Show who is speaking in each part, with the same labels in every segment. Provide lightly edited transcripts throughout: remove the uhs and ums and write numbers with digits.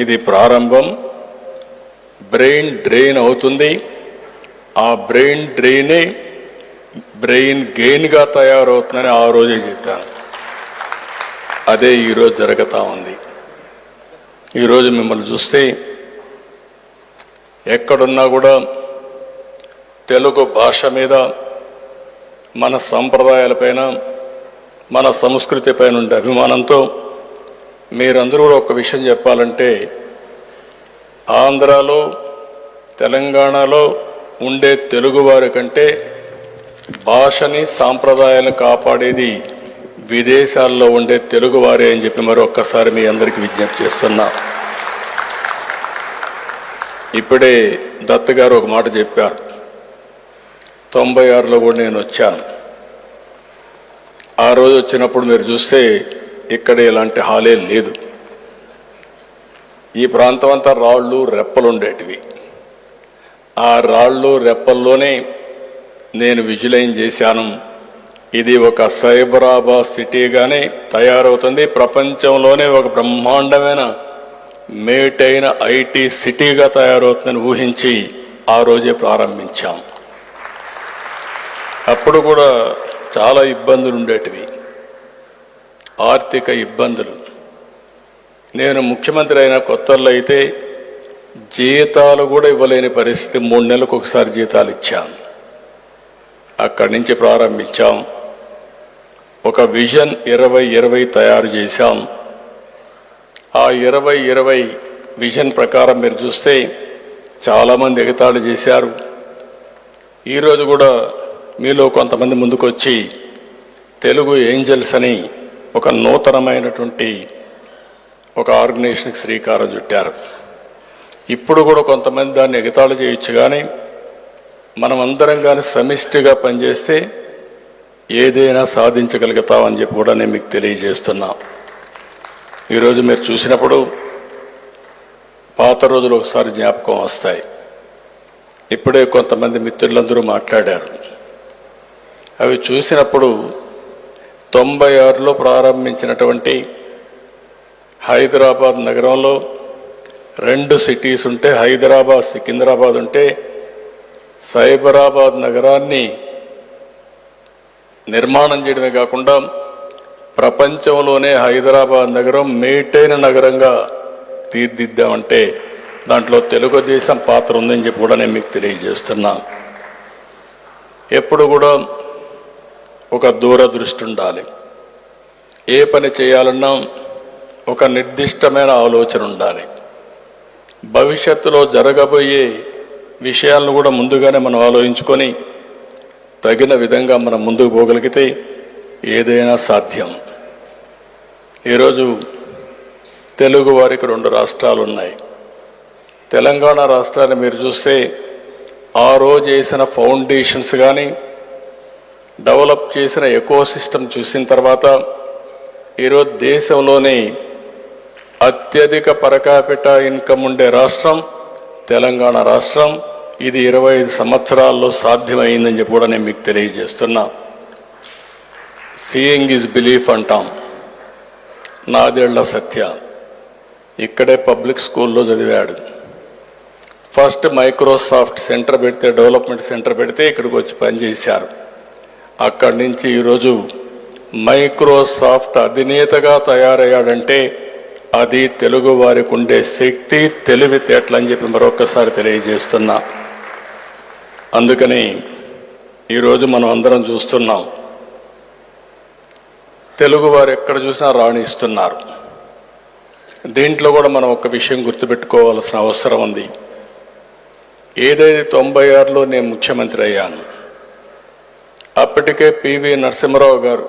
Speaker 1: ఇది ప్రారంభం. Brain drain అవుతుంది. ఆ బ్రెయిన్ డ్రెయినే బ్రెయిన్ గెయిన్గా తయారవుతుందని ఆ రోజే చెప్పాను. అదే ఈరోజు జరుగుతూ ఉంది. ఈరోజు మిమ్మల్ని చూస్తే ఎక్కడున్నా కూడా తెలుగు భాష మీద, మన సంప్రదాయాలపైన, మన సంస్కృతి పైన ఉండే అభిమానంతో మీరందరూ కూడా ఒక విషయం చెప్పాలంటే, ఆంధ్రాలో తెలంగాణలో ఉండే తెలుగువారి కంటే భాషని సాంప్రదాయాలను కాపాడేది విదేశాల్లో ఉండే తెలుగువారే అని చెప్పి మరొక్కసారి మీ అందరికీ విజ్ఞప్తి చేస్తున్నా. ఇప్పుడే దత్ గారు ఒక మాట చెప్పారు. 96లో కూడా నేను వచ్చాను. ఆ రోజు వచ్చినప్పుడు మీరు చూస్తే ఇక్కడ ఇలాంటి హాలే లేదు. ఈ ప్రాంతం అంతా రాళ్ళు రెప్పలు ఉండేటివి. ఆ రాళ్ళు రెప్పల్లోనే నేను విజులైన్ చేశాను. ఇది ఒక సైబరాబాద్ సిటీగానే తయారవుతుంది. ప్రపంచంలోనే ఒక బ్రహ్మాండమైన మేటైన ఐటీ సిటీగా తయారవుతుందని ఊహించి ఆ రోజే ప్రారంభించాం. అప్పుడు కూడా చాలా ఇబ్బందులు ఉండేటివి, ఆర్థిక ఇబ్బందులు. నేను ముఖ్యమంత్రి అయిన కొత్తల్లో అయితే జీతాలు కూడా ఇవ్వలేని పరిస్థితి. 3 నెలలకు ఒకసారి జీతాలు ఇచ్చాం. అక్కడి నుంచి ప్రారంభించాం. ఒక విజన్ 2020 తయారు చేశాం. ఆ 2020 విజన్ ప్రకారం మీరు చూస్తే చాలామంది ఎగతాళి చేశారు. ఈరోజు కూడా మీలో కొంతమంది ముందుకొచ్చి తెలుగు ఏంజల్స్ అని ఒక నూతనమైనటువంటి ఒక ఆర్గనైజేషన్కి శ్రీకారం చుట్టారు. ఇప్పుడు కూడా కొంతమంది దాన్ని ఎగతాళి చేయొచ్చు, కానీ మనం అందరం కానీ సమిష్టిగా పనిచేస్తే ఏదైనా సాధించగలుగుతామని చెప్పి కూడా నేను మీకు తెలియజేస్తున్నా. ఈరోజు మీరు చూసినప్పుడు పాత రోజులు ఒకసారి జ్ఞాపకం వస్తాయి. ఇప్పుడే కొంతమంది మిత్రులందరూ మాట్లాడారు. అవి చూసినప్పుడు 96లో ప్రారంభించినటువంటి హైదరాబాద్ నగరంలో 2 సిటీస్ ఉంటే, హైదరాబాద్ సికింద్రాబాద్ ఉంటే, సైబరాబాద్ నగరాన్ని నిర్మాణం చేయడమే కాకుండా ప్రపంచంలోనే హైదరాబాద్ నగరం మేటైన నగరంగా తీర్దిద్దామంటే దాంట్లో తెలుగుదేశం పాత్ర ఉందని చెప్పి కూడా నేను మీకు తెలియజేస్తున్నా. ఎప్పుడు కూడా ఒక దూరదృష్టి ఉండాలి. ఏ పని చేయాలన్నా ఒక నిర్దిష్టమైన ఆలోచన ఉండాలి. భవిష్యత్తులో జరగబోయే విషయాలను కూడా ముందుగానే మనం ఆలోచించుకొని తగిన విధంగా మనం ముందుకు పోగలిగితే ఏదైనా సాధ్యం. ఈరోజు తెలుగు వారికి 2 రాష్ట్రాలు ఉన్నాయి. తెలంగాణ రాష్ట్రాన్ని మీరు చూస్తే ఆ రోజు చేసిన ఫౌండేషన్స్ కానీ, డెవలప్ చేసిన ఎకోసిస్టమ్ చూసిన తర్వాత ఈరోజు దేశంలోనే అత్యధిక పర్ క్యాపిటా ఇన్కమ్ ఉండే రాష్ట్రం తెలంగాణ రాష్ట్రం. ఇది 25 సంవత్సరాల్లో సాధ్యమైందని చెప్పి కూడా నేను మీకు తెలియజేస్తున్నా. సీయింగ్ ఈజ్ బిలీఫ్ అంటాం. నాదేళ్ల సత్య ఇక్కడే పబ్లిక్ స్కూల్లో చదివాడు. ఫస్ట్ మైక్రోసాఫ్ట్ సెంటర్ పెడితే, డెవలప్మెంట్ సెంటర్ పెడితే ఇక్కడికి వచ్చి పనిచేశారు. అక్కడి నుంచి ఈరోజు మైక్రోసాఫ్ట్ అధినేతగా తయారయ్యాడంటే అది తెలుగు వారికి ఉండే శక్తి, తెలివితేటలు అని చెప్పి మరొకసారి తెలియజేస్తున్నా. అందుకని ఈరోజు మనం అందరం చూస్తున్నాం, తెలుగు వారు ఎక్కడ చూసినా రాణిస్తున్నారు. దీంట్లో కూడా మనం ఒక విషయం గుర్తుపెట్టుకోవాల్సిన అవసరం ఉంది. ఏదైతే 96లో నేను ముఖ్యమంత్రి అయ్యాను, అప్పటికే పివి నరసింహారావు గారు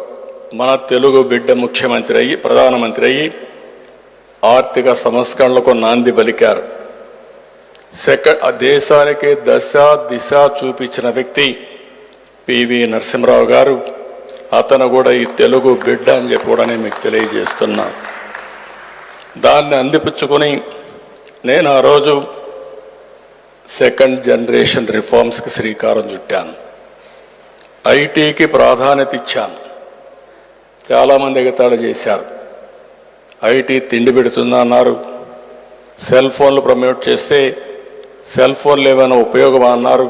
Speaker 1: మన తెలుగు బిడ్డ ముఖ్యమంత్రి అయ్యి, ప్రధానమంత్రి అయ్యి ఆర్థిక సంస్కరణలకు నాంది పలికారు. దేశానికి దశ దిశ చూపించిన వ్యక్తి పివి నరసింహారావు గారు. అతను కూడా ఈ తెలుగు బిడ్డ అని చెప్పి కూడా నేను మీకు తెలియజేస్తున్నా. దాన్ని అందిపుచ్చుకొని నేను ఆ రోజు 2nd జనరేషన్ రిఫార్మ్స్కి శ్రీకారం చుట్టాను. ఐటీకి ప్రాధాన్యత ఇచ్చాను. చాలామంది ఎగతాళి చేశారు. ఐటీ తిండి పెడుతుందా అన్నారు, సెల్ ఫోన్లు ప్రమోట్ చేస్తే సెల్ ఫోన్లు ఏమైనా ఉపయోగమా అన్నారు.